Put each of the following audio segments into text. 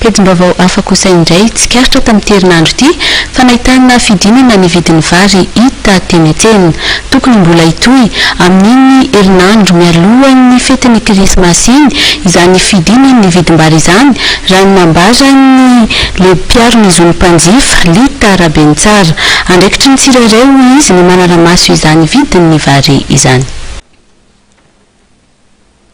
Pejim-baovao hafa kosa indray tsikaritra tamin'ny herinandro ity fa nahitana fidinana ny vidim-bary hita teny an-tsena. Tokony mbola hitohy amin'iny herinandro mialohan'ny fetin'ny krismasy iny izany fidinan'ny vidim-bary izany raha nambaran'i le mpiaro ny zon'ny mpanjifa Lita Rabenitsara. Andraikitry ny tsirairay hoy izy ny manara-maso izany vidin'ny vary izany.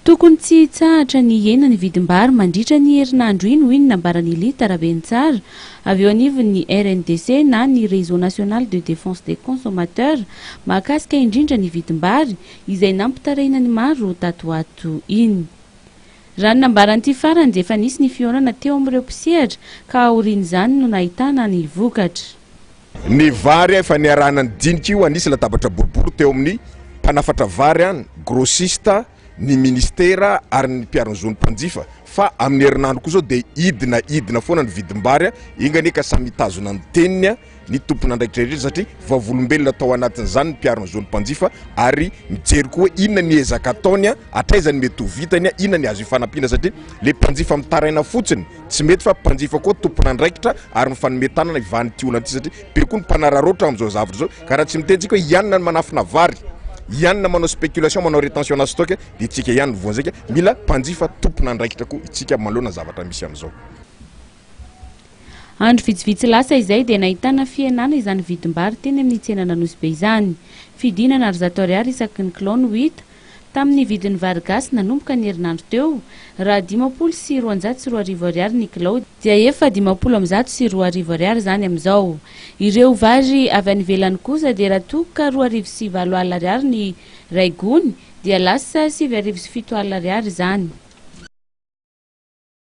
Tokony tsy hitsahatra ny hena ny vidim-bary mandritra ny herinandro iny hoy ny nambarany Lita Rabenitsara avy eo anivon'ny RNDC na ny réseau national de défense des consommateurs mahakasika indrindra ny vidim-bary izay nampitaraina ny maro tatoato iny. Raha ny nambarany ity farany dia efa nisy ny fiorana teo amin'ireo mpisehatra ka aorian'izany no nahitana ny vokatra. Ny vary efa niarahana ny dinika io anisy latabatra boribory teo amin'ny mpanafatra vary any grossiste ny ministera ary ny mpiaro zon'ny mpanjifa fa amin'ny herinandro kosa dia idina foana ny vidim-bary ingany ka samy mitazona ny teniny ny tompony Andraikitry satria vavolombelona atao anatin'izany ny mpiaro zon'ny mpanjifa ary mijery koa inona ny ezaka ataony atraizany mety ho vitany inona ny azo ifanampiana satria le mpanjifa mitaraina fotsiny tsy mety fa mpanjifa koa tompony Andraikitra ary mifanometanana ivany tiolana ity satria be koa ny mpanararoatra amin'izao zavatra zao ka raha tsy mitentsika hoe ianona ny manafina vary ianona manao spéculation manao rétention na stock dia tsika ihany voanzaka mila mpanjifa tompony Andraikitra koa itsika manoloana zavatra misy amin'izao. Andro vitsivitsy lasa izay dia nahitana fihenana izany vidim-bary teny amin'ny tsena Nanosy be izany. Fidinana ary zato ariary isaky ny kilao no hita tamin'ny vidin'ny vary gasy nanomboka ny herinandro teo raha 504 ariary ny kilao dia efa 510 ariary zany amin'izao. Ireo vary avy any ivelany kosa dia raha toka 209 ariary ny ray gony dia lasa 707 ariary zany.